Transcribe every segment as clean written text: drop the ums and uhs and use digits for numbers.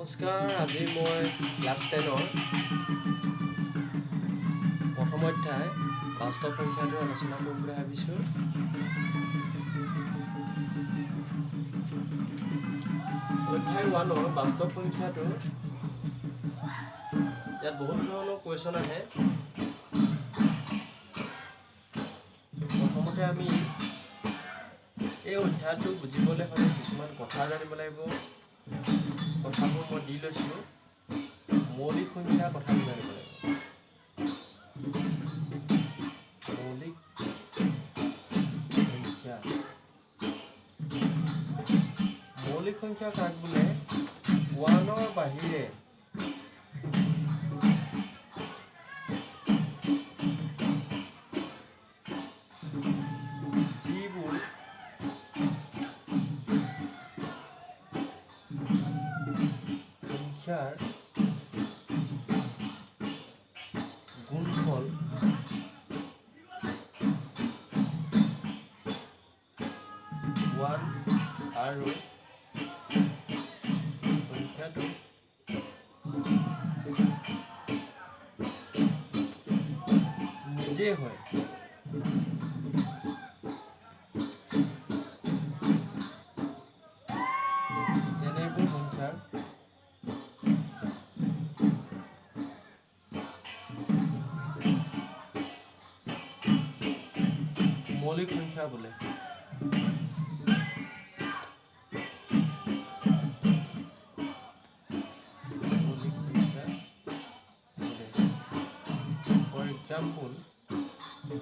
নমস্কাৰ। আজি মই ক্লাছ 10ৰ প্ৰথম অধ্যায় বাস্তৱ সংখ্যাটো আলোচনা কৰিম বুলি ভাবিছোঁ। অধ্যায় 1ৰ বাস্তৱ সংখ্যাটো ইয়াত বহুত ধৰণৰ কুৱেশ্যন আহে। প্ৰথমতে আমি এই অধ্যায়টো বুজিবলৈ হ'লে কিছুমান কথা জানিব লাগিব। কথাবোৰ মই দি লৈছোঁ। মৌলিক সংখ্যাৰ কথাটো জানিব লাগিব। মৌলিক সংখ্যা মৌলিক সংখ্যা কাক বোলে? 1ৰ বাহিৰে যিবোৰ সংখ্যাৰ গুণফল 1 আৰু সংখ্যাটো নিজে হয়, যেনেবোৰ সংখ্যাৰ মৌলিক সংখ্যা বোলে। মৌলিক সংখ্যা বোলে। ফৰ এক্সাম্পল, 2,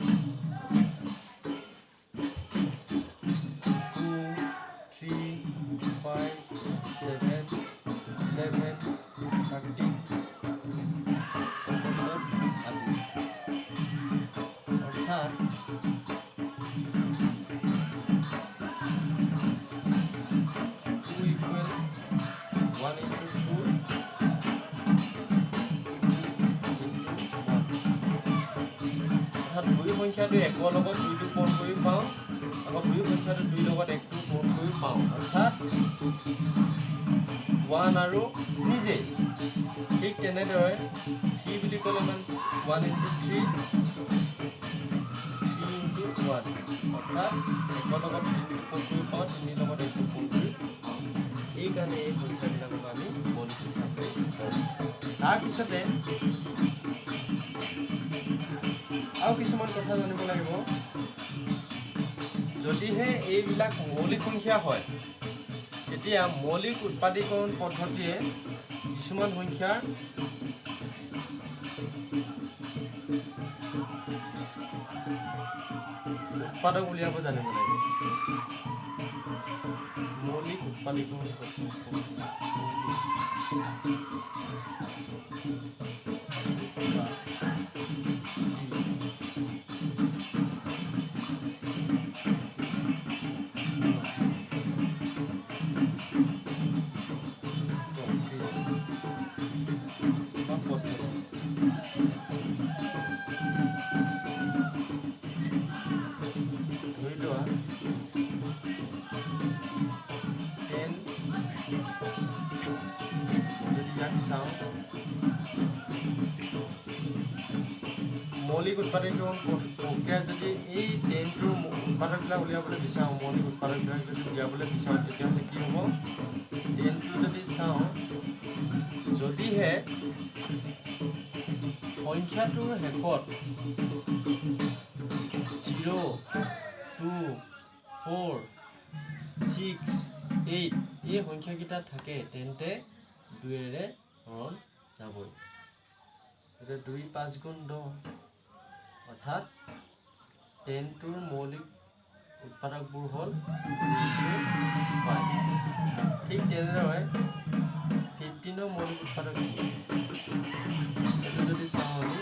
3, 5, 7, 11, 13 আদি। অৰ্থাৎ 2 equal 1 into 2 অৰ্থাৎ 2 সংখ্যাটো 1ৰ লগত 2টো পূৰণ কৰি পাওঁ, আকৌ 2 সংখ্যাটো 2ৰ লগত 1টো পূৰণ কৰি পাওঁ। অৰ্থাৎ 1 আৰু নিজেই। ঠিক তেনেদৰে 3 বুলি ক'লে 1 into 3 into 1 অৰ্থাৎ 1ৰ লগত 3টো পূৰণ কৰি পাওঁ, 3ৰ লগত 1টো পূৰণ কৰি পাওঁ। এইকাৰণে এই সংখ্যাবিলাকক আমি মৌলিক সংখ্যা বুলি কওঁ। তাৰপিছতে আৰু কিছুমান কথা জানিব লাগিব। যদিহে এইবিলাক মৌলিক সংখ্যা হয়, তেতিয়া মৌলিক উৎপাদীকৰণ পদ্ধতিয়ে কিছুমান সংখ্যাৰ উৎপাদক উলিয়াব জানিব লাগিব। মৌলিক উৎপাদীকৰণ ধৰি লোৱা 10 যদি ইয়াক চাওঁ, মৌলিক উৎপাদীকৰণ প্ৰক্ৰিয়া যদি এই 10টোৰ উৎপাদকবিলাক উলিয়াবলৈ বিচাৰোঁ, মৌলিক উৎপাদকবিলাক যদি উলিয়াবলৈ বিচাৰোঁ, তেতিয়াহ'লে কি হ'ব? 10টো যদি চাওঁ, যদিহে সংখ্যাটোৰ শেষত 0, 2, 4, 6, 8 এই সংখ্যাকেইটা থাকে, তেন্তে 2ৰে হৰণ যাবই। এতিয়া 2 5 গুণ 10 অৰ্থাৎ 10টোৰ মৌলিক উৎপাদকবোৰ হ'ল 5। ঠিক তেনেদৰে 15ৰ মৌলিক উৎপাদক এইটো যদি চাওঁ আমি,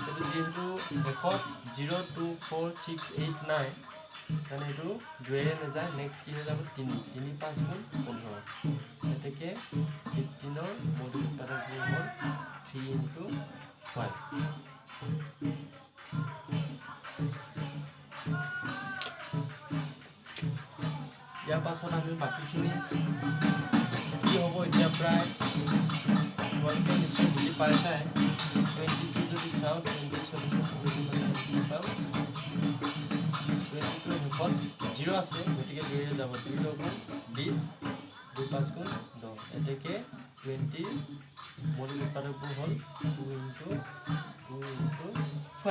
এইটো যিহেতু শেষত 0, 2, 4, 6, 8 নাই, কাৰণে এইটো 2ৰে নাযায়। নেক্সট কি হৈ যাব? 3 5 গুণ 15। গতিকে 15ৰ মৌলিক উৎপাদকবোৰ হ'ল 3 into 5। ইয়াৰ পাছত আমি বাকীখিনি কি হ'ব এতিয়া প্ৰায় তোমালোকে নিশ্চয় বুজি পাইছাই 22 যদি চাওঁ 20 চলিউশ্যন পাওঁ 22 শেষত 0 আছে গতিকে 2 যাব 2 লগ 20 2 5 গুণ 10 এতেকে 20 মৌলিক উৎপাদকবোৰ হ'ল 2 × 5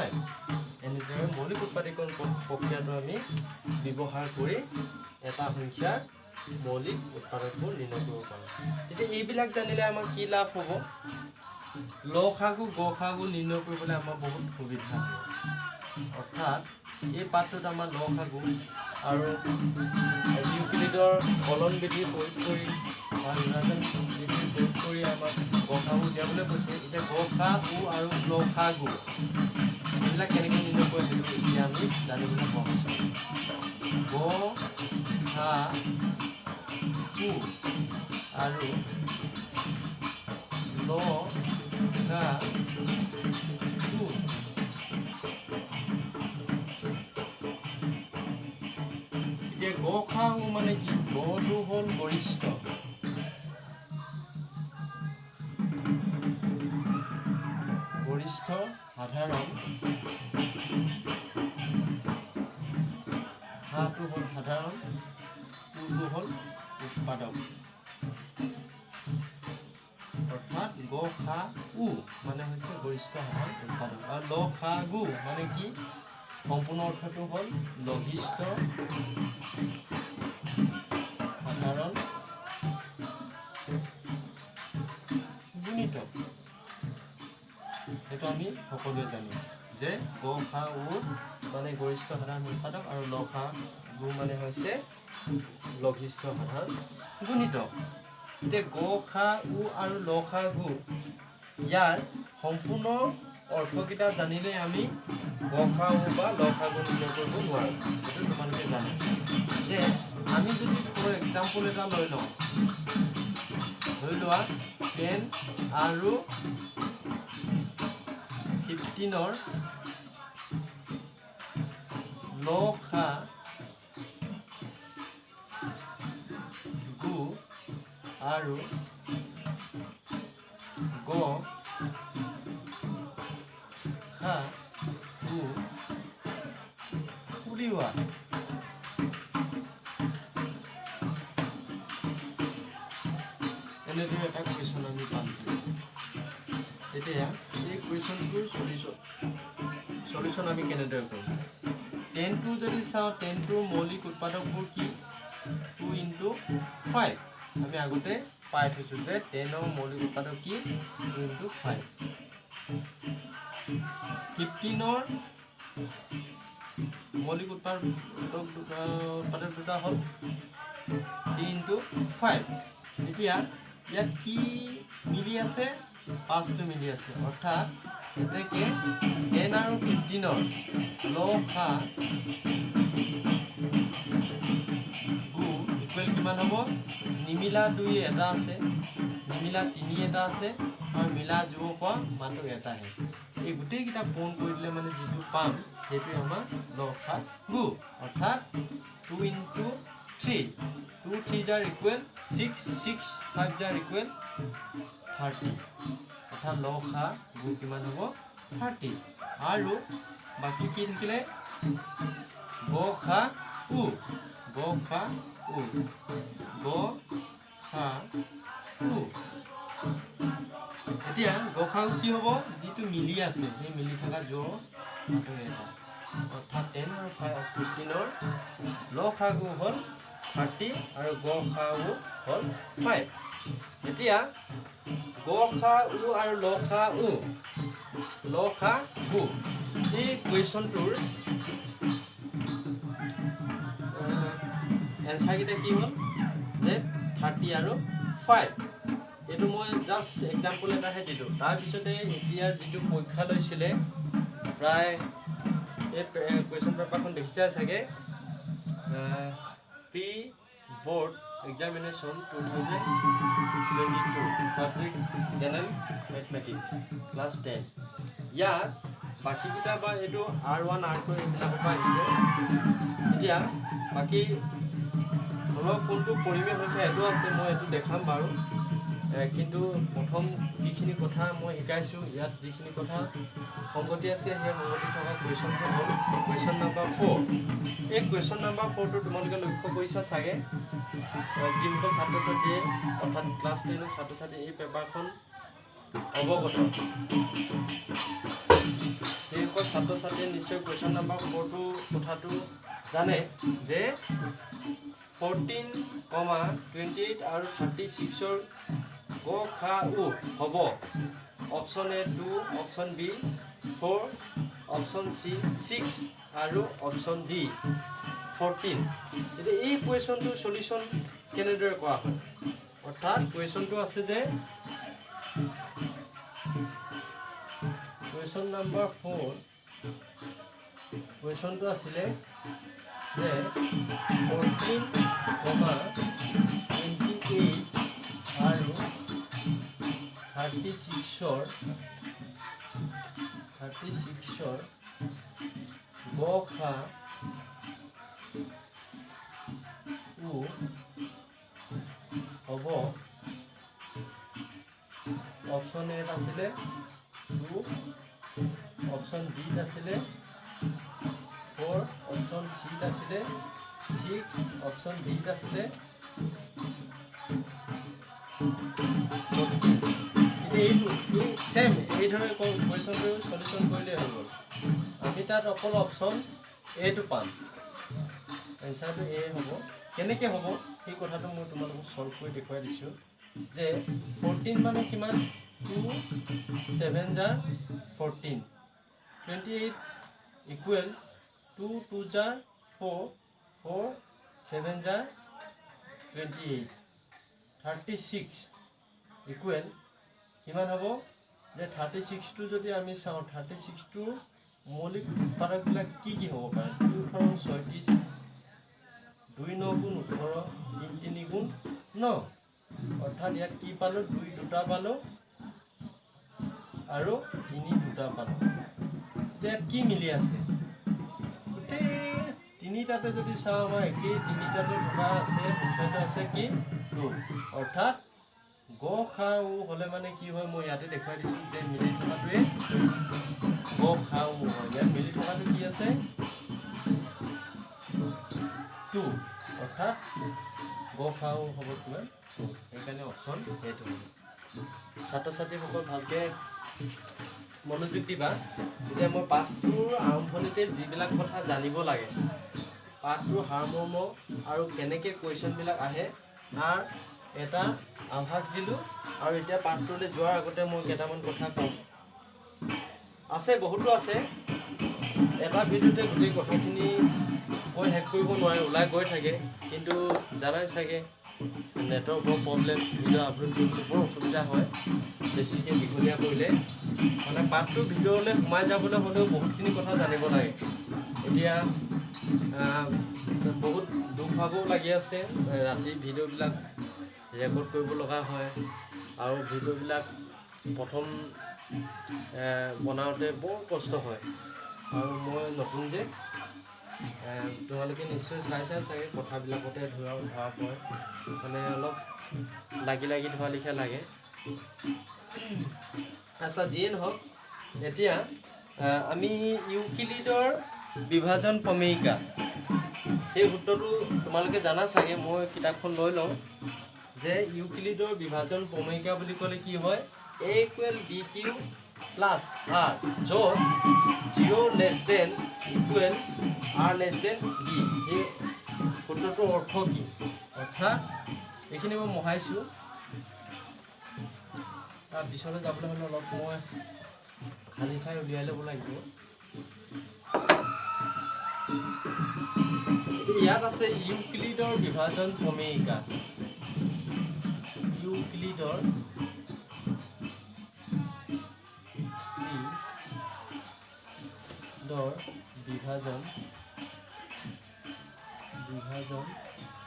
এনেদৰে মৌলিক উৎপাদকৰ প্ৰক্ৰিয়াটো আমি ব্যৱহাৰ কৰি এটা সংখ্যাৰ মৌলিক উৎপাদকবোৰ নিৰ্ণয় কৰিব পাৰোঁ তেতিয়া এইবিলাক জানিলে আমাৰ কি লাভ হ'ব লসাগু গসাগু নিৰ্ণয় কৰিবলৈ আমাৰ বহুত সুবিধা হ'ব অৰ্থাৎ এই পাঠটোত আমাৰ লসাগু আৰু ইউক্লিডৰ কলন বিধি প্ৰয়োগ কৰি বা বিভাজন বিধি প্ৰয়োগ কৰি আমাক গসাগু উলিয়াবলৈ কৈছে এতিয়া গসাগু আৰু লসাগু এইবিলাক কেনেকৈ নিৰ্ণয় কৰে সেইটো এতিয়া আমি জানিবলৈ সহজ গসাগু আৰু লসাগু এতিয়া গসাগু মানে কি গটো হ'ল গৰিষ্ঠ সাধাৰণ হাটো হ'ল সাধাৰণ উটো হ'ল উৎপাদক অৰ্থাৎ গসাগু মানে হৈছে গৰিষ্ঠ সাধাৰণ উৎপাদক আৰু লসাগু মানে কি সম্পূৰ্ণ অৰ্থটো হ'ল লঘিষ্ঠ সাধাৰণ গুণিতক সেইটো আমি সকলোৱে জানো যে গসাগু মানে গৰিষ্ঠ সাধাৰণ উৎপাদক আৰু লসাগু মানে হৈছে লঘিষ্ঠ সাধাৰণ গুণিতক এতিয়া গসাগু আৰু লসাগু ইয়াৰ সম্পূৰ্ণ অৰ্থকেইটা জানিলে আমি গসাগু বা লসাগু নিৰ্ণয় কৰিব নোৱাৰোঁ সেইটো তোমালোকে জানে যে আমি যদি ফৰ এক্সাম্পল এটা লৈ লওঁ ধৰি লোৱা 10 আৰু 15ৰ লসাগু আৰু গসাগু উলিওৱা এনেদৰে এটা কুৱেশ্যন আমি পালোঁ এতিয়া এই কুৱেশ্যনটোৰ সলিউশ্যন আমি কেনেদৰে কৰিম 10টো যদি চাওঁ 10টোৰ মৌলিক উৎপাদকবোৰ কি 2 × 5 আমি আগতে পাই থৈছোঁ যে 10ৰ মৌলিক উৎপাদক কি 2 × 5 15ৰ মৌলিক উৎপাদক দুটা হ'ল 3 × 5 এতিয়া ইয়াত কি মিলি আছে 5টো মিলি আছে অৰ্থাৎ এতেকে 10 আৰু 15ৰ লসাগু ইকুৱেল কিমান হ'ব নিমিলা 2 এটা আছে নিমিলা 3 এটা আছে আৰু মিলা যোগ কৰা মাত্ৰ এটাহে এই গোটেইকেইটা পূৰণ কৰি দিলে মানে যিটো পাম সেইটোৱে আমাৰ লসাগু অৰ্থাৎ 2 × 3 2 3 জাৰ ইকুৱেল 6 6 5 জাৰ ইকুৱেল 30 অৰ্থাৎ লসাগু কিমান হ'ব 30 আৰু বাকী কি থাকিলে গসাগু এতিয়া গসাগু কি হ'ব যিটো মিলি আছে সেই মিলি থকা যোৰ মাত্ৰ এটা অৰ্থাৎ 10 আৰু 15ৰ লসাগু হ'ল 30 আৰু গসাগু হ'ল 5 এতিয়া গসাগু আৰু লসাগু এই কুৱেশ্যনটোৰ এনচাৰকেইটা কি হ'ল যে 30 আৰু 5 এইটো মই জাষ্ট এক্সাম্পল এটাহে দিলোঁ তাৰপিছতে এতিয়া যিটো পৰীক্ষা লৈছিলে প্ৰায় এই কুৱেশ্যন পেপাৰখন দেখিছে চাগে pre board examination 2022 subject general mathematics class 10 ইয়াত বাকীকেইটা বা এইটো R1 R2 এইবিলাকৰ পৰা আহিছে এতিয়া বাকী অলপ কোনটো পৰিমেয় সংখ্যা এইটো আছে মই এইটো দেখাম বাৰু কিন্তু প্ৰথম যিখিনি কথা মই শিকাইছোঁ ইয়াত যিখিনি কথা সংগতি আছে সেই সংগতি থকা কুৱেশ্যনটো হ'ল কুৱেশ্যন নম্বৰ 4 এই কুৱেশ্যন নম্বৰ 4টো তোমালোকে লক্ষ্য কৰিছা চাগে যিসকল ছাত্ৰ ছাত্ৰীয়ে অৰ্থাৎ ক্লাছ 10ৰ ছাত্ৰ ছাত্ৰী এই পেপাৰখন অৱগত সেইসকল ছাত্ৰ ছাত্ৰীয়ে নিশ্চয় কুৱেশ্যন নম্বৰ 4টো কথাটো জানে যে 14, 28 আৰু 36ৰ গ খা উ হ'ব option A 2 option B 4 option C 6 আৰু অপশ্যন ডি 14 এতিয়া এই কুৱেশ্যনটোৰ সলিউশ্যন কেনেদৰে কৰা হয় অৰ্থাৎ কুৱেশ্যনটো আছে যে কুৱেশ্যন নম্বৰ 4 কুৱেশ্যনটো আছিলে যে 14, 28 আৰু 36ৰ গ খা উ হ'ব অপশ্যন এত আছিলে 2 অপশ্যন বিত আছিলে 4 অপশ্যন চিত আছিলে 6 অপশ্যন ডিত আছিলে এইটো সেম এইদৰে কুৱেশ্যনটো সলিউশ্যন কৰিলে হৈ গ'ল আমি তাত অকল অপশ্যন এটো পাম এনচাৰটো এ হ'ব কেনেকৈ হ'ব সেই কথাটো মই তোমালোকক সলভ কৰি দেখুৱাই দিছোঁ যে 14 মানে কিমান 2 7 জাৰ 14 28 ইকুৱেল 2 2 জাৰ 4 4 7 জাৰ 28 36 ইকুৱেল কিমান হ'ব যে 36টো যদি আমি চাওঁ 36টোৰ মৌলিক উৎপাদকবিলাক কি হ'ব পাৰে 2 18 36 2 9 গুণ 18 3 3 গুণ 9 অৰ্থাৎ ইয়াত কি পালোঁ 2 দুটা পালোঁ আৰু 3 দুটা পালোঁ এতিয়া কি মিলি আছে গোটেই তিনিটাতে যদি চাওঁ আমাৰ একেই তিনিটাতে থকা আছে সংখ্যাটো আছে কি 2 অৰ্থাৎ গ খা উ হ'লে মানে কি হয় মই ইয়াতে দেখুৱাই দিছোঁ যে মিলি থকাটোৱে গ খা উ হয় ইয়াত মিলি থকাটো কি আছে 2 অৰ্থাৎ গ খা উ হ'ব কিমান 2 সেইকাৰণে অপশ্যন এইটো হ'ব ছাত্ৰ ছাত্ৰীসকল ভালকৈ মনোযোগ দিবা এতিয়া মই পাঠটোৰ আৰম্ভণিতে যিবিলাক কথা জানিব লাগে পাঠটোৰ সাৰমৰ্ম আৰু কেনেকৈ কুৱেশ্যনবিলাক আহে তাৰ এটা আভাস দিলোঁ আৰু এতিয়া পাঠটোলৈ যোৱাৰ আগতে মই কেইটামান কথা কওঁ আছে বহুতো আছে এটা ভিডিঅ'তে গোটেই কথাখিনি কৈ শেষ কৰিব নোৱাৰে ওলাই গৈ থাকে কিন্তু জানাই চাগে নেটৰ বৰ প্ৰব্লেম ভিডিঅ' আপলোড কৰিবলৈ বৰ অসুবিধা হয় বেছিকৈ দীঘলীয়া কৰিলে মানে পাঠটোৰ ভিডিঅ'লৈ সোমাই যাবলৈ হ'লেও বহুতখিনি কথা জানিব লাগে এতিয়া বহুত দুখ ভাগো লাগি আছে ৰাতি ভিডিঅ'বিলাক ৰেকৰ্ড কৰিব লগা হয় আৰু ভিডিঅ'বিলাক প্ৰথম বনাওঁতে বৰ কষ্ট হয় আৰু মই নতুন যে তোমালোকে নিশ্চয় চাইছা চাগে কথাবিলাকতে ধৰা পৰে মানে অলপ লাগি ধৰা লিখা লাগে আচ্ছা যিয়ে নহওক এতিয়া আমি ইউক্লিডৰ বিভাজন প্ৰমেয়িকা সেই সূত্ৰটো তোমালোকে জানা চাগে মই কিতাপখন লৈ লওঁ যে ইউক্লিডৰ বিভাজন প্ৰমেয়িকা বুলি ক'লে কি হয় a equal b q plus r য'ত 0 less than equal r less than b এই সূত্ৰটোৰ অৰ্থ কি অৰ্থাৎ এইখিনি মই মহাইছোঁ তাৰ পিছলৈ যাবলৈ হ'লে অলপ মই খালী ঠাই উলিয়াই ল'ব লাগিব ইয়াত আছে ইউক্লিডৰ বিভাজন প্ৰমেয়িকা ইউক্লিডৰ বিভাজন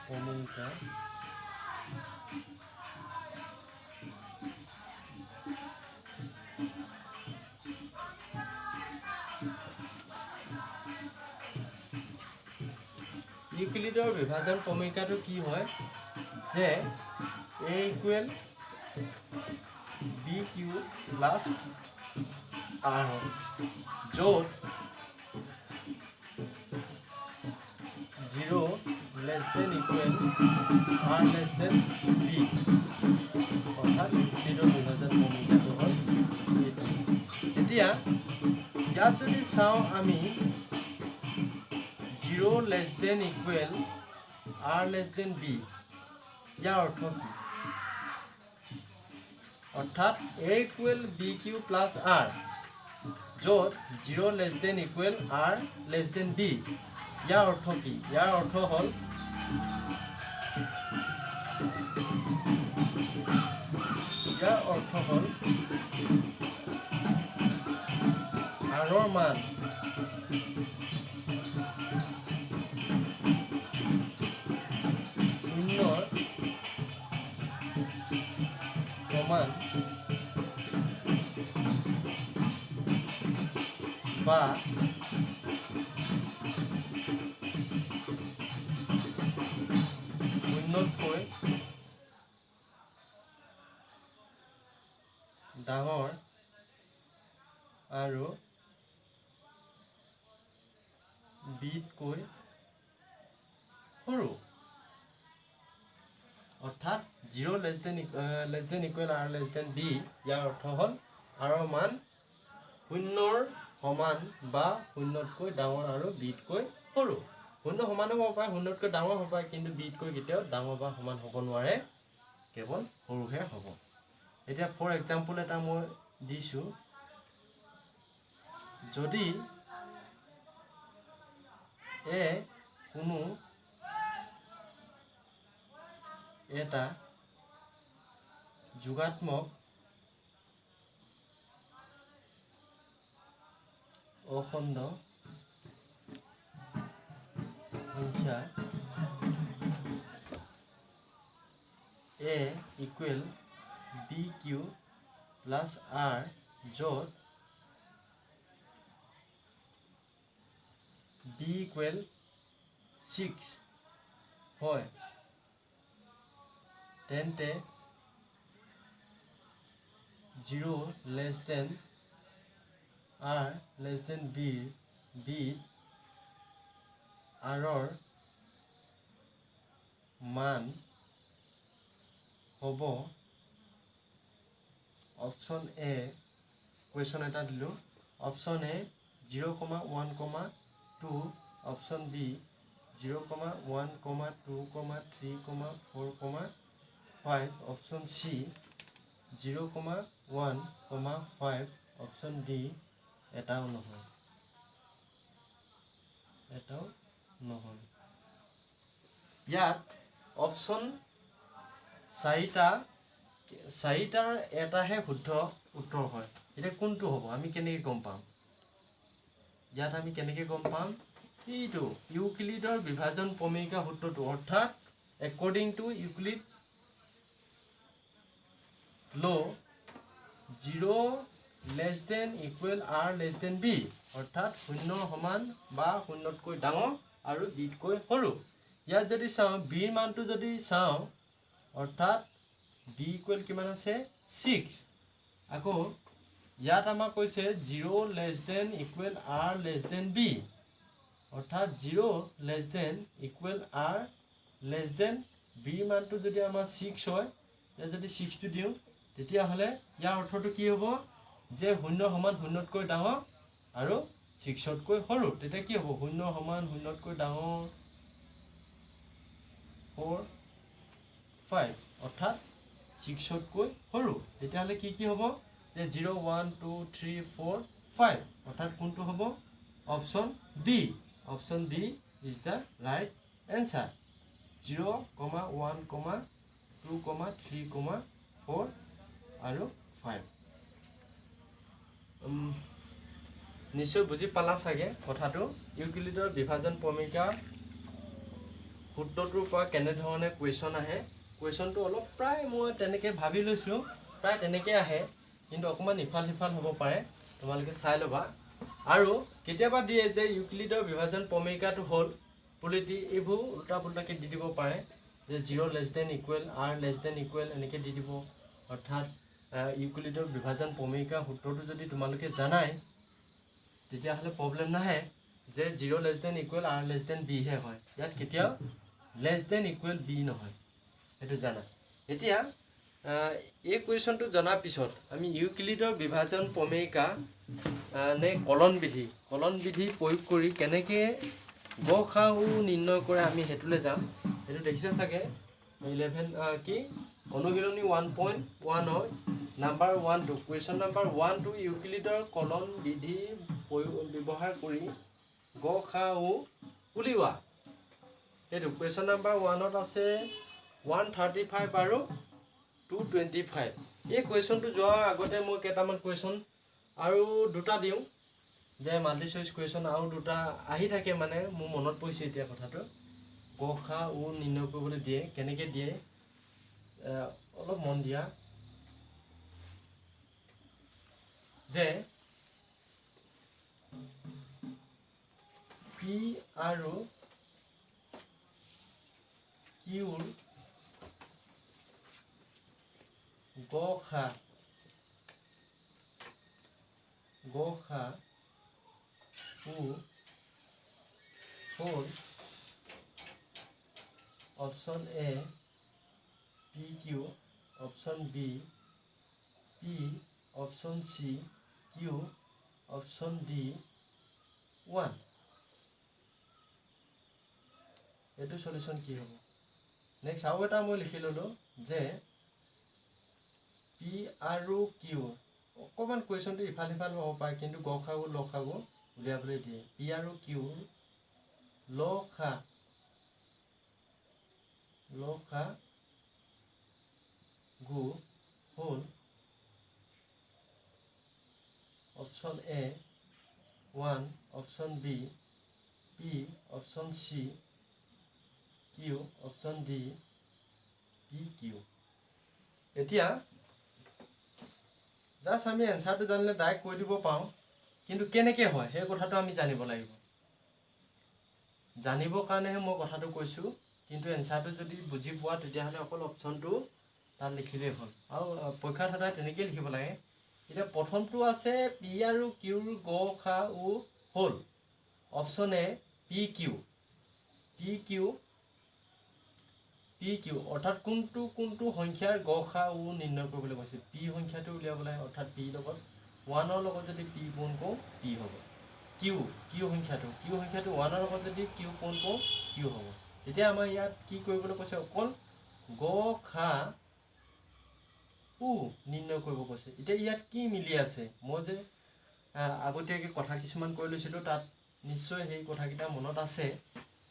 প্ৰমেয়িকা ইউক্লিডৰ বিভাজন প্ৰমেয়িকাটো কি হয় যে a equal bq plus r হয় য'ত 0 less than equal r less than b অৰ্থাৎ ইউক্লিডৰ বিভাজন প্ৰমেয়িকাটো হ'ল এইটো এতিয়া ইয়াত যদি চাওঁ আমি 0 less than equal r less than b ইয়াৰ অৰ্থ কি অৰ্থাৎ a equal bq plus r য'ত 0 less than equal r less than b ইয়াৰ অৰ্থ কি ইয়াৰ অৰ্থ হ'ল r ৰ মান শূন্যৰ সমান বা শূন্যতকৈ ডাঙৰ আৰু বিতকৈ সৰু অৰ্থাৎ 0 less than equal r less than b ইয়াৰ অৰ্থ হ'ল r ৰ মান শূন্যৰ সমান বা শূন্যতকৈ ডাঙৰ আৰু বিতকৈ সৰু শূন্য সমান হ'ব পাৰে শূন্যতকৈ ডাঙৰ হ'ব পাৰে কিন্তু বিতকৈ কেতিয়াও ডাঙৰ বা সমান হ'ব নোৱাৰে কেৱল সৰুহে হ'ব এতিয়া ফৰ এক্সাম্পল এটা মই দিছোঁ যদি এ কোনো এটা যোগাত্মক অখণ্ড সংখ্যা a equal bq plus r য'ত b equal 6 হয় তেন্তে 0 less than r less than b r ৰ মান হ'ব অপশ্যন এ কুৱেশ্যন এটা দিলোঁ option A 0,1,2 option B 0,1,2,3,4,5 option C 0,1,5 option D এটাও নহয় ইয়াত অপশ্যন চাৰিটাৰ এটাহে শুদ্ধ উত্তৰ হয় এতিয়া কোনটো হ'ব আমি কেনেকৈ গম পাম ইয়াত আমি কেনেকৈ গম পাম এইটো ইউক্লিডৰ বিভাজন প্ৰমেয়িকা সূত্ৰটো অৰ্থাৎ একৰ্ডিং টু ইউক্লিড ল 0 less than equal r less than b অৰ্থাৎ শূন্যৰ সমান বা শূন্যতকৈ ডাঙৰ আৰু বিতকৈ সৰু ইয়াত যদি চাওঁ বিৰ মানটো যদি চাওঁ অৰ্থাৎ b ইকুৱেল কিমান আছে 6 আকৌ ইয়াত আমাক কৈছে 0 less than equal r less than b অৰ্থাৎ 0 less than equal r less than b মানটো যদি আমাৰ 6 হয় ইয়াত যদি 6 টো দিওঁ তেতিয়াহ'লে ইয়াৰ অৰ্থটো কি হ'ব যে শূন্যৰ সমান শূন্যতকৈ ডাঙৰ আৰু 6তকৈ সৰু তেতিয়া কি হ'ব শূন্যৰ সমান শূন্যতকৈ ডাঙৰ 4 5 অৰ্থাৎ 6তকৈ সৰু তেতিয়াহ'লে কি হ'ব যে 0 1 2 3 4 5 অৰ্থাৎ কোনটো হ'ব option B is the right answer 0, 1, 2, 3, 4 আৰু 5 নিশ্চয় বুজি পালা চাগে কথাটো ইউক্লিডৰ বিভাজন প্ৰমেয়িকা সূত্ৰটোৰ পৰা কেনেধৰণে কুৱেশ্যন আহে কুৱেশ্যনটো অলপ প্ৰায় মই তেনেকৈ ভাবি লৈছোঁ প্ৰায় তেনেকৈ আহে কিন্তু অকণমান ইফাল সিফাল হ'ব পাৰে তোমালোকে চাই ল'বা আৰু কেতিয়াবা দিয়ে যে ইউক্লিডৰ বিভাজন প্ৰমেয়িকাটো হ'ল পুলিটি এইবোৰ উল্টা পুল্টাকৈ দি দিব পাৰে যে 0 less than equal r less than equal এনেকৈ দি দিব অৰ্থাৎ ইউক্লিডৰ বিভাজন প্ৰমেয়িকা সূত্ৰটো যদি তোমালোকে জানাই তেতিয়াহ'লে প্ৰব্লেম নাহে যে 0 less than equal r less than b হে হয় ইয়াত কেতিয়াও লেছ দেন ইকুৱেল b নহয় সেইটো জানা এতিয়া এই কুৱেশ্যনটো জনাৰ পিছত আমি ইউক্লিডৰ বিভাজন প্ৰমেয়িকা নে কলন বিধি প্ৰয়োগ কৰি কেনেকৈ গ সা উ নিৰ্ণয় কৰে আমি হেতুলে যাম এটো দেখিছা থাকে 11 কি অনুশীলনী 1.1 হয় number 1 to question number 1 to ইউক্লিডৰ কলন বিধি ব্যৱহাৰ কৰি গ সা উ উলিওৱা এটো কুৱেশ্যন নাম্বাৰ 1 ত আছে 135 আৰু 225 এই কুৱেশ্যনটো যোৱাৰ আগতে মই কেইটামান কুৱেশ্যন আৰু দুটা দিওঁ যে মাল্টি চইচ কুৱেশ্যন আৰু দুটা আহি থাকে মানে মোৰ মনত পৰিছে এতিয়া কথাটো গ সা উ নিৰ্ণয় কৰিবলৈ দিয়ে কেনেকৈ দিয়ে অলপ মন দিয়া যে পি আৰু কিউৰ গ সা উ হ'ল option A P Q option B P option C Q option D 1 এইটো সলিউশন কি হ'ব নেক্সট আৰু এটা মই লিখি ললো যে পি আৰু কিউ অকমান কুৱেশ্যনটো ইফাল সিফাল হ'ব পাৰে কিন্তু গ সা উ ল সা গু উলিয়াবলৈ দিয়ে পি আৰু কিউ ল সা গু হ'ল option A 1 option B P option C Q option D P Q এতিয়া জাষ্ট আমি এনসাৰটো জানিলে ডাইৰেক্ট কৈ দিব পাওঁ কিন্তু কেনেকৈ হয় সেই কথাটো আমি জানিব লাগিব জানিবৰ কাৰণেহে মই কথাটো কৈছোঁ কিন্তু এনসাৰটো যদি বুজি পোৱা তেতিয়াহ'লে অকল অপশ্যনটো তাত লিখিলেই হ'ল আৰু পৰীক্ষাত সদায় তেনেকৈয়ে লিখিব লাগে এতিয়া প্ৰথমটো আছে পি আৰু কিউৰ গ সা উ হ'ল অপশ্যন এ পি কিউ অৰ্থাৎ কোনটো সংখ্যাৰ গ সা উ নিৰ্ণয় কৰিবলৈ কৈছে পি সংখ্যাটো উলিয়াব লাগে অৰ্থাৎ পি লগত 1ৰ লগত যদি পি পূৰণ কৰোঁ পি হ'ব কিউ সংখ্যাটো 1ৰ লগত যদি কিউ পূৰণ কৰোঁ কিউ হ'ব তেতিয়া আমাৰ ইয়াত কি কৰিবলৈ কৈছে অকল গ সা উ নিৰ্ণয় কৰিব কৈছে এতিয়া ইয়াত কি মিলি আছে মই যে আগতীয়াকৈ কথা কিছুমান কৈ লৈছিলোঁ তাত নিশ্চয় সেই কথাকেইটা মনত আছে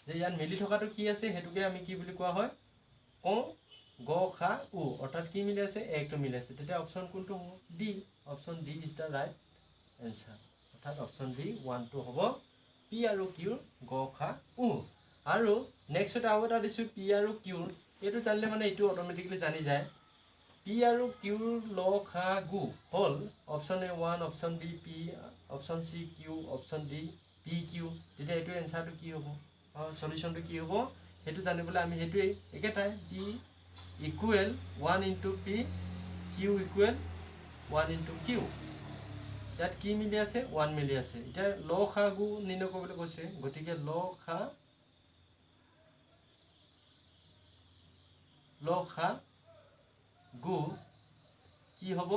যে ইয়াত মিলি থকাটো কি আছে সেইটোকে আমি কি বুলি কোৱা হয় কওঁ গ সা উ অৰ্থাৎ কি মিলি আছে একটো মিলি আছে তেতিয়া অপশ্যন কোনটো হ'ব D option D is the right answer অৰ্থাৎ অপশ্যন ডি 1টো হ'ব পি আৰু কিউৰ গ সা উ আৰু নেক্সট আৰু এটা দিছোঁ পি আৰু কিউৰ এইটো জানিলে মানে এইটো অট'মেটিকলি জানি যায় পি আৰু কিউৰ ল সা গু হ'ল option A 1 option B P option C Q option D P Q তেতিয়া এইটো এনচাৰটো কি হ'ব সলিউশ্যনটো কি হ'ব সেইটো জানিবলৈ আমি সেইটোৱেই একেটাই P equal 1 into P Q equal 1 into Q ইয়াত কি মিলি আছে 1 মিলি আছে এতিয়া ল সা গু নিৰ্ণয় কৰিবলৈ কৈছে গতিকে ল সা গু কি হ'ব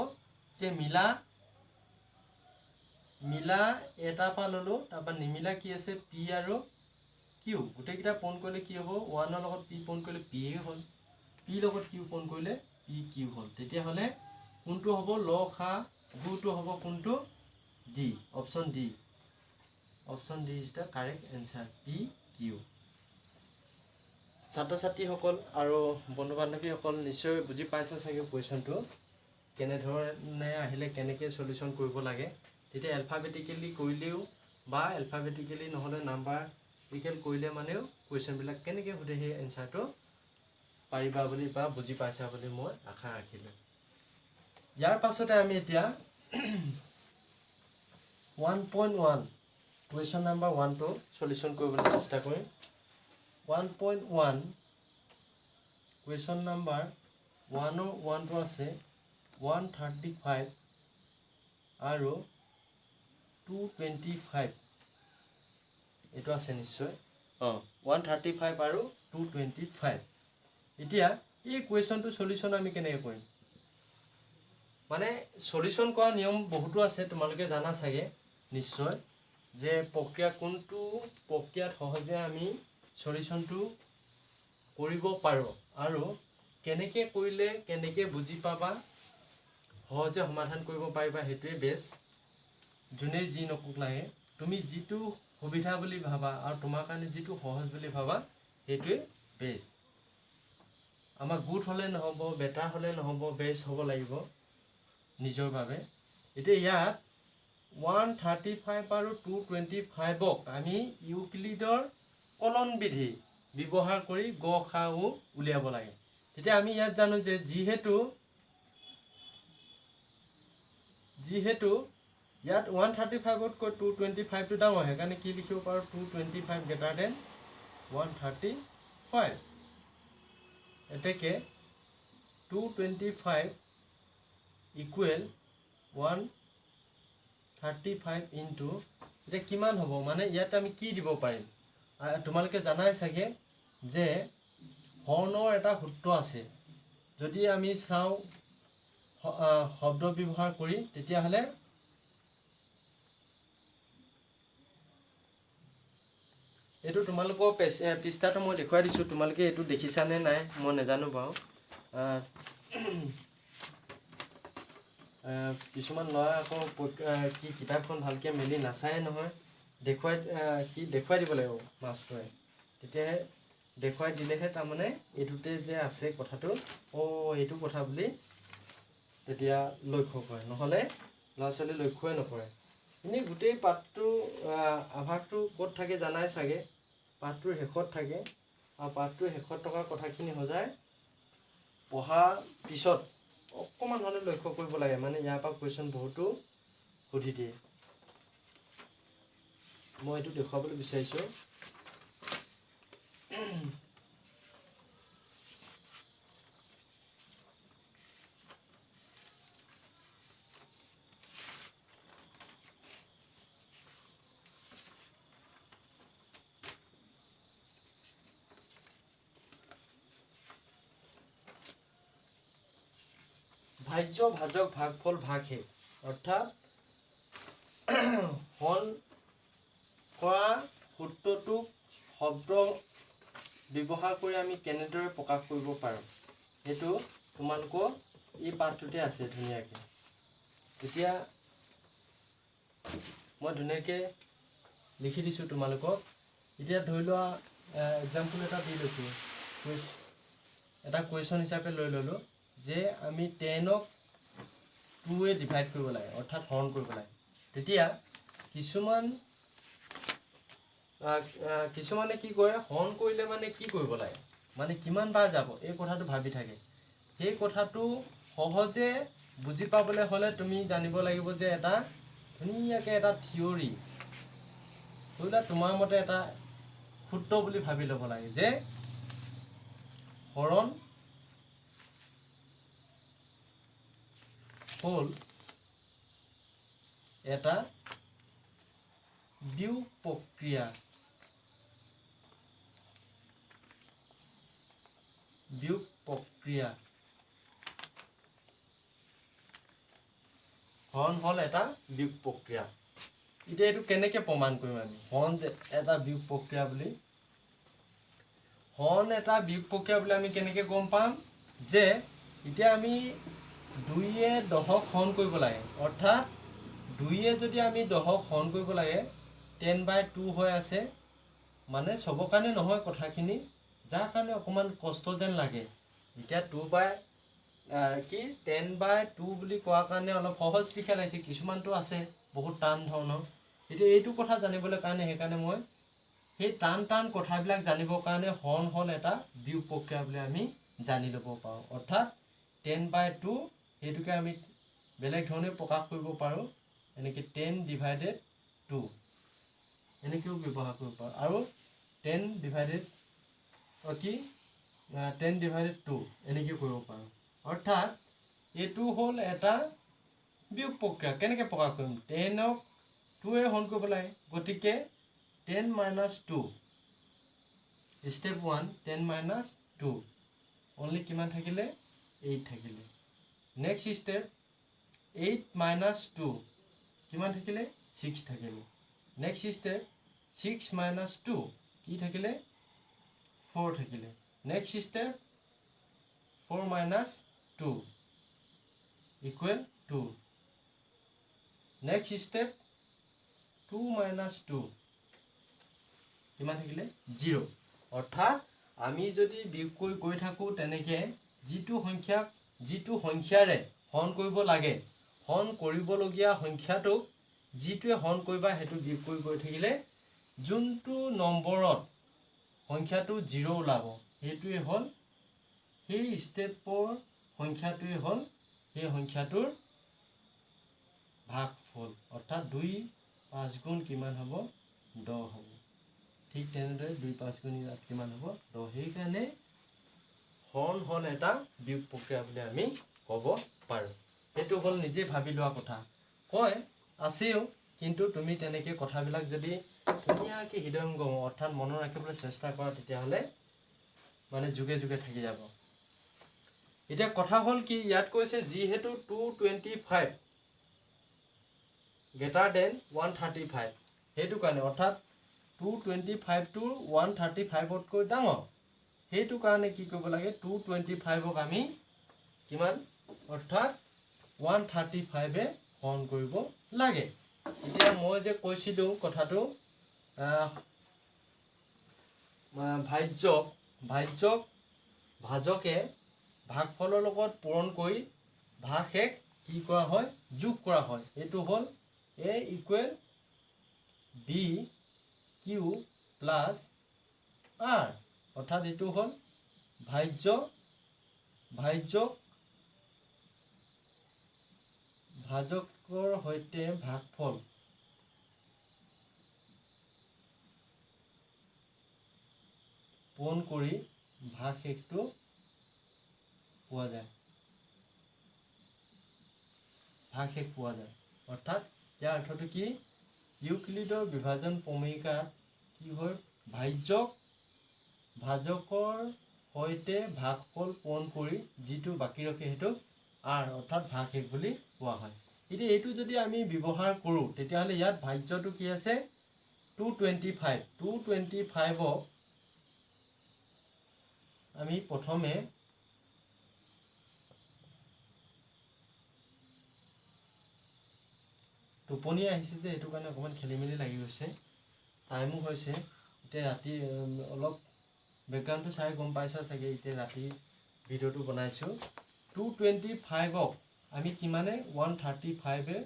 যে মিলা এটাৰ পৰা ল'লোঁ তাৰপৰা নিমিলা কি আছে পি আৰু কিউ গোটেইকেইটা পূৰণ কৰিলে কি হ'ব 1ৰ লগত পি পূৰণ কৰিলে পিয়ে হ'ল পি লগত কিউ পূৰণ কৰিলে পি কিউ হ'ল তেতিয়াহ'লে কোনটো হ'ব ল সা গুটো হ'ব কোনটো D option D is the correct answer P Q ছাত্ৰ ছাত্ৰীসকল আৰু বন্ধু বান্ধৱীসকল নিশ্চয় বুজি পাইছে চাগে কুৱেশ্যনটো কেনেধৰণে আহিলে কেনেকৈ সলিউশ্যন কৰিব লাগে তেতিয়া এলফাবেটিকেলি কৰিলেও বা এলফাবেটিকেলি নহ'লে নাম্বাৰিকেল কৰিলে মানেও কুৱেশ্যনবিলাক কেনেকৈ সোধে সেই এনচাৰটো পাৰিবা বুলি বা বুজি পাইছা বুলি মই আশা ৰাখিলোঁ ইয়াৰ পাছতে আমি এতিয়া 1.1 কুৱেশ্যন নাম্বাৰ 1টো সলিউশ্যন কৰিবলৈ চেষ্টা কৰিম 1.1 কুৱেশ্যন নাম্বাৰ 1টো আছে 135 আৰু 225 এইটো আছে নিশ্চয় 135 আৰু 225 এতিয়া এই কুৱেশ্যনটো সলিউশ্যন আমি কেনেকৈ কৰিম মানে সলিউশ্যন কৰা নিয়ম বহুতো আছে তোমালোকে জানা চাগে নিশ্চয় যে প্ৰক্ৰিয়া কোনটো প্ৰক্ৰিয়াত সহজে আমি সলিউশ্যনটো কৰিব পাৰোঁ আৰু কেনেকৈ কৰিলে কেনেকৈ বুজি পাবা সহজে সমাধান কৰিব পাৰিবা সেইটোৱে বেষ্ট যোনে যি নকওক লাগে তুমি যিটো সুবিধা বুলি ভাবা আৰু তোমাৰ কাৰণে যিটো সহজ বুলি ভাবা সেইটোৱে বেষ্ট আমাৰ গুড হ'লে নহ'ব বেটাৰ হ'লে নহ'ব বেষ্ট হ'ব লাগিব নিজৰ বাবে এতিয়া ইয়াত 135 আৰু 225ক আমি ইউক্লিডৰ কলন বিধি ব্যৱহাৰ কৰি গ সা উ উলিয়াব লাগে তেতিয়া আমি ইয়াত জানো যে যিহেতু ইয়াত 135তকৈ 225টো ডাঙৰ সেইকাৰণে কি লিখিব পাৰোঁ 225 গ্ৰেটাৰ দেন 135 এতেকে 225 ইকুৱেল 135 ইনটু এতিয়া কিমান হ'ব মানে ইয়াত আমি কি দিব পাৰিম তোমালোকে জানাই চাগে যে হৰণৰ এটা সূত্ৰ আছে যদি আমি চাওঁ শব্দ ব্যৱহাৰ কৰি তেতিয়াহ'লে এইটো তোমালোকৰ পৃষ্ঠাটো মই দেখুৱাই দিছোঁ তোমালোকে এইটো দেখিছানে নাই মই নাজানো বাৰু কিছুমান ল'ৰা আকৌ কি কিতাপখন ভালকৈ মেলি নাচায় নহয় দেখুৱাই দিব লাগিব মাষ্টৰে তেতিয়াহে দেখুৱাই দিলেহে তাৰমানে এইটোতে যে আছে কথাটো এইটো কথা বুলি তেতিয়া লক্ষ্য কৰে নহ'লে ল'ৰা ছোৱালী লক্ষ্যই নকৰে এনেই গোটেই পাঠটো আভাসটো ক'ত থাকে জানাই চাগে পাঠটোৰ শেষত থাকে আৰু পাঠটোৰ শেষত থকা কথাখিনি সজাই পঢ়াৰ পিছত অকণমান হ'লে লক্ষ্য কৰিব লাগে মানে ইয়াৰ পৰা কুৱেশ্যন বহুতো সুধি দিয়ে মই এইটো দেখুৱাবলৈ বিচাৰিছোঁ ভাজ্য ভাজক ভাগফল ভাগশেষ অৰ্থাৎ হৰণ কৰা সূত্ৰটোক শব্দ ব্যৱহাৰ কৰি আমি কেনেদৰে প্ৰকাশ কৰিব পাৰোঁ সেইটো তোমালোকৰ এই পাঠটোতে আছে ধুনীয়াকৈ এতিয়া মই ধুনীয়াকৈ লিখি দিছোঁ তোমালোকক এতিয়া ধৰি লোৱা এক্সাম্পল এটা দি লৈছোঁ এটা কুৱেশ্যন হিচাপে লৈ ল'লোঁ যে আমি 10ক 2 ডিভাইড কৰিব লাগে অৰ্থাৎ হৰণ কৰিব লাগে তেতিয়া কিছুমানে কি কৰে হৰণ কৰিলে মানে কি কৰিব লাগে মানে কিমান বাৰ যাব এই কথাটো ভাবি থাকে সেই কথাটো সহজে বুজি পাবলৈ হ'লে তুমি জানিব লাগিব যে এটা ধুনীয়াকৈ এটা থিয়ৰী ধৰি লোৱা তোমাৰ মতে এটা সূত্ৰ বুলি ভাবি ল'ব লাগে যে হৰণ হ'ল এটা বিয়োগ প্ৰক্ৰিয়া হৰণ হ'ল এটা বিয়োগ প্ৰক্ৰিয়া এতিয়া এইটো কেনেকৈ প্ৰমাণ কৰিম আমি হৰণ যে এটা বিয়োগ প্ৰক্ৰিয়া বুলি হৰণ এটা বিয়োগ প্ৰক্ৰিয়া বুলি আমি কেনেকৈ গম পাম যে এতিয়া আমি 2য়ে 10ক হৰণ কৰিব লাগে অৰ্থাৎ 2য়ে যদি আমি 10ক হৰণ কৰিব লাগে 10/2 হৈ আছে মানে চবৰ কাৰণে নহয় কথাখিনি যাৰ কাৰণে অকণমান কষ্ট যেন লাগে এতিয়া 10/2 বুলি কোৱাৰ কাৰণে অলপ সহজ লিখা লাগিছে কিছুমানটো আছে বহুত টান ধৰণৰ এতিয়া এইটো কথা জানিবলৈ কাৰণে সেইকাৰণে মই সেই টান কথাবিলাক জানিবৰ কাৰণে হৰণ হ'ল এটা বিয়োগ প্ৰক্ৰিয়া বুলি আমি জানি ল'ব পাৰোঁ অৰ্থাৎ 10/2 সেইটোকে আমি বেলেগ ধৰণে প্ৰকাশ কৰিব পাৰোঁ এনেকৈ 10/2 এনেকৈও ব্যৱহাৰ কৰিব পাৰোঁ আৰু 10/2 কি 10 / 2 এনেকৈ কৰিব পাৰোঁ। অৰ্থাৎ এইটো হ'ল এটা বিয়োগ প্ৰক্ৰিয়া। কেনেকৈ প্ৰকাশ কৰিম? 10ক 2য়ে হৰণ কৰিব লাগে, গতিকে 10 - 2 ষ্টেপ 1 10 - 2 অনলি কিমান থাকিলে 8 থাকিলে। নেক্সট ষ্টেপ 8 - 2 কিমান থাকিলে 6 থাকিলে। নেক্সট ষ্টেপ 6 - 2 কি থাকিলে 4 থাকিলে। Next step 4 - 2 equal 2। Next step 2 - 2 কিমান থাকিলে 0। অৰ্থাৎ আমি যদি বিয়োগ কৰি গৈ থাকোঁ তেনেকৈ যিটো সংখ্যাৰে হৰণ কৰিব লাগে, হৰণ কৰিবলগীয়া সংখ্যাটোক যিটোৱে হৰণ কৰিবা সেইটো বিয়োগ কৰি গৈ থাকিলে যোনটো নম্বৰত সংখ্যাটো 0 ওলাব সেইটোৱে হ'ল সেই ষ্টেপৰ সংখ্যাটোৱে হ'ল সেই সংখ্যাটোৰ ভাগফল। অৰ্থাৎ 2 × 5 × কিমান হ'ব 10 হ'ব। ঠিক তেনেদৰে 2 × 5 × 8 কিমান হ'ব 10। সেইকাৰণে হৰণ হ'ল এটা বিয়োগ প্ৰক্ৰিয়া বুলি আমি ক'ব পাৰোঁ। সেইটো হ'ল নিজে ভাবি লোৱা কথা। কয় আছেও, কিন্তু তুমি তেনেকৈ কথাবিলাক যদি ধুনীয়াকৈ হৃদয়ংগম অৰ্থাৎ মনত ৰাখিবলৈ চেষ্টা কৰা তেতিয়াহ'লে মানে যুগে যুগে থাকি যাব। এতিয়া কথা হ'ল কি, ইয়াত কৈছে যিহেতু 225 > 135 সেইটো কাৰণে, অৰ্থাৎ 225টো 135তকৈ ডাঙৰ। সেইটো কাৰণে কি কৰিব লাগে 225ক আমি কিমান অৰ্থাৎ 135এ হৰণ কৰিব লাগে। এতিয়া মই যে কৈছিলোঁ কথাটো ভাজকে ভাগফলৰ লগত পূৰণ কৰি ভাগশেষ কি কৰা হয় যোগ কৰা হয়। এইটো হ'ল A = BQ + R। অৰ্থাৎ এইটো হ'ল ভাজকৰ সৈতে ভাগফল পূৰণ কৰি ভাগশেষটো পোৱা যায়। অৰ্থাৎ ইয়াৰ অৰ্থটো কি, ইউক্লিডৰ বিভাজন প্ৰমেয়িকাত কি হয় ভাজকৰ সৈতে ভাগফল পূৰণ কৰি যিটো বাকী ৰখে সেইটোক R অৰ্থাৎ ভাগশেষ বুলি কোৱা হয়। এতিয়া এইটো যদি আমি ব্যৱহাৰ কৰোঁ তেতিয়াহ'লে ইয়াত ভাজ্যটো কি আছে 225ক আমি প্ৰথমে টোপনি আহিছে যে সেইটো কাৰণে অকণমান খেলি মেলি লাগি গৈছে, টাইমো হৈছে এতিয়া ৰাতি। অলপ বেকগ্ৰাউণ্ডটো চাই গম পাইছা চাগে, এতিয়া ৰাতি ভিডিঅ'টো বনাইছোঁ। 225ক আমি কিমানে 135এ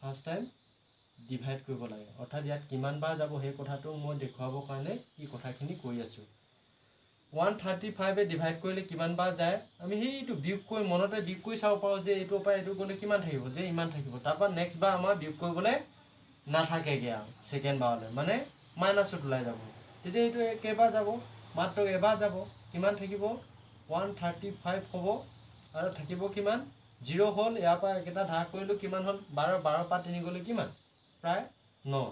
ফাৰ্ষ্ট টাইম ডিভাইড কৰিব লাগে। অৰ্থাৎ ইয়াত কিমান বাৰ যাব সেই কথাটো মই দেখুৱাবৰ কাৰণে এই কথাখিনি কৈ আছোঁ। 135এ ডিভাইড কৰিলে কিমান বাৰ যায় আমি সেইটো বিয়োগ কৰি মনতে বিয়োগ কৰি চাব পাৰোঁ যে এইটোৰ পৰা এইটো গ'লে কিমান থাকিব, যে ইমান থাকিব। তাৰপৰা নেক্সট বাৰ আমাৰ বিয়োগ কৰিবলৈ নাথাকেগৈ আৰু ছেকেণ্ড বাৰলৈ, মানে মাইনাছত ওলাই যাব। তেতিয়া এইটো কেইবাৰ যাব মাত্ৰ এবাৰ যাব, কিমান থাকিব 135 হ'ব আৰু থাকিব কিমান 0 হ'ল। ইয়াৰ পৰা একেটা ভাগ কৰিলোঁ কিমান হ'ল 12 পৰা 3 গ'লে কিমান প্ৰায় 9।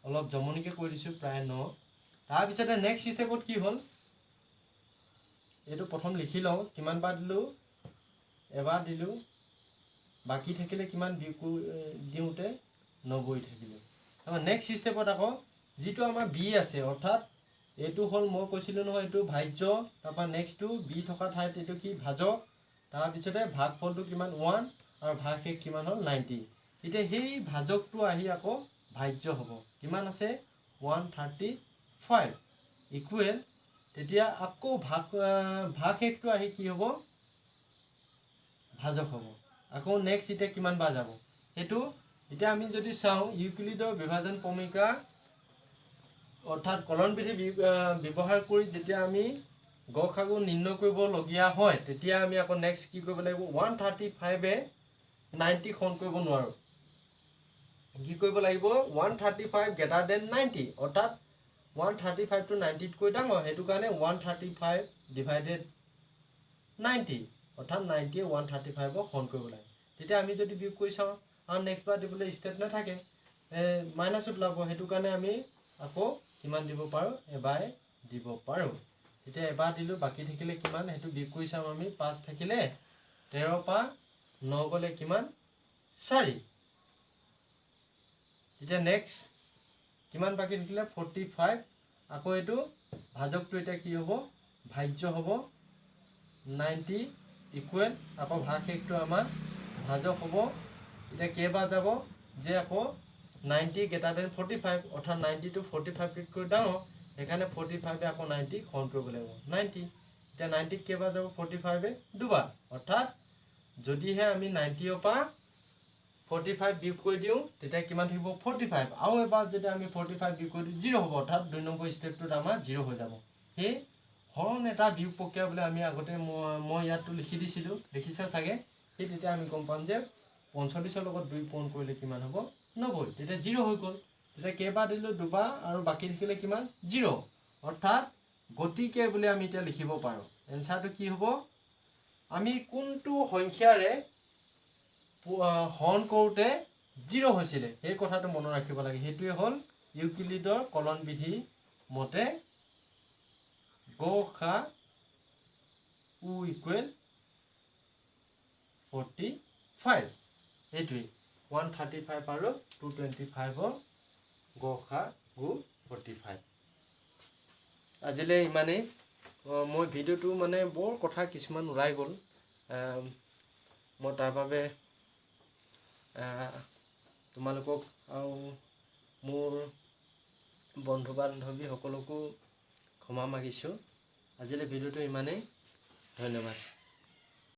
অলপ জমনিকৈ কৈ দিছোঁ প্ৰায় 9। তাৰপিছতে নেক্সট ষ্টেপত কি হ'ল এইটো প্ৰথম লিখি লওঁ, কিমান বাৰ দিলোঁ এবাৰ দিলোঁ, বাকী থাকিলে কিমান দিওঁতে 90 থাকিলে। তাৰপৰা নেক্সট ষ্টেপত আকৌ যিটো আমাৰ বি আছে, অৰ্থাৎ এইটো হ'ল মই কৈছিলোঁ নহয় এইটো ভাজ্য, তাৰপৰা নেক্সটটো বি থকা ঠাইত এইটো কি ভাজক, তাৰপিছতে ভাগফলটো কিমান 1 আৰু ভাগশেষ কিমান হ'ল 90। এতিয়া সেই ভাজকটো আহি আকৌ ভাজ্য হ'ব, কিমান আছে 135 ইকুৱেল। তেতিয়া আকৌ ভাগশেষটো আহি কি হ'ব ভাজক হ'ব। আকৌ নেক্সট এতিয়া কিমান বাৰ যাব সেইটো এতিয়া আমি যদি চাওঁ ইউক্লিডৰ বিভাজন প্ৰমেয়িকা অৰ্থাৎ কলন বিধি ব্যৱহাৰ কৰি যেতিয়া আমি গসাগু নিৰ্ণয় কৰিবলগীয়া হয় তেতিয়া আমি আকৌ নেক্সট কি কৰিব লাগিব 135এ 90 হৰণ কৰিব নোৱাৰোঁ। কি কৰিব লাগিব 135 > 90, অৰ্থাৎ 135 টো 90 তকৈ ডাঙৰ হেতু কাৰণে 135 ডিভাইডেড 90 অৰ্থাৎ 90 য়ে 135 ক হৰণ কৰিব লাগে তেতিয়া আমি যদি বিয়োগ কৰি চাওঁ আৰু নেক্সট বাৰ দিবলৈ ষ্টেপ নাথাকে মাইনাস ওলাব হেতু কাৰণে আমি আকৌ কিমান দিব পাৰো এবাৰ দিব পাৰো তেতিয়া এবাৰ দিলো বাকি থাকিলে কিমান হেতু বিয়োগ কৰি চাম আমি 5 থাকিলে 13 পা 9 গলে কিমান 4 তেতিয়া নেক্সট কিমান বাকি থাকিলে 45 আকৌ এটো ভাজকটো এটা কি হ'ব ভাজ্য হ'ব 90 ইকুৱেল আকৌ ভাগশেষটো আমাৰ ভাজক হ'ব এটা কেবা যাব যে আকৌ 90 greater than 45 অৰ্থাৎ 90 টো 45 তকৈ ডাঙৰ এখানে 45 আকৌ 90 হৰণ কৰিব লাগিব 90 এতিয়া 90 কেবা যাব 45 দুবাৰ অৰ্থাৎ যদিহে আমি 90 পা 45 বিয়োগ কৰি দিও তেতিয়া কিমান থাকিব 45 আৰু এবাৰ যদি আমি 45 বিয়োগ কৰি 0 হ'ব অৰ্থাৎ 2 নম্বৰ ষ্টেপটোত আমাৰ 0 হৈ যাব হে হৰণ এটা বিয়োগ প্ৰক্ৰিয়া বুলি আমি আগতে মই ইয়াত লিখি দিছিলো দেখিছা চাগে এই তেতিয়া আমি গম পাম যে 45 ৰ লগত 2 পূৰণ কৰিলে কিমান হ'ব 90 তেতিয়া 0 হৈ গ'ল তেতিয়া কেবা দিলো দুবাৰ আৰু বাকি থাকিলে কিমান 0 অৰ্থাৎ গতিকে বুলি আমি এতিয়া লিখিব পাৰো এনসাৰটো কি হ'ব আমি কোনটো সংখ্যাৰে হৰণ কৰোতে 0 হৈছিলে এই কথাটো মনত ৰাখিব লাগে হেতুৱে হ'ল ইউক্লিডৰ কলন বিধি মতে গসা উ ইকুৱেল 45 হেতুৱে 135 আৰু 225 ৰ গসা উ 45 আজিলে ইমানে মই ভিডিওটো মানে বৰ কথা কিছুমান উলাই গ'ল মই তাৰ বাবে তোমালোকক আৰু মোৰ বন্ধু বান্ধৱী সকলকো ক্ষমা মাগিছো আজিলে ভিডিওটো ইমানেই ধন্যবাদ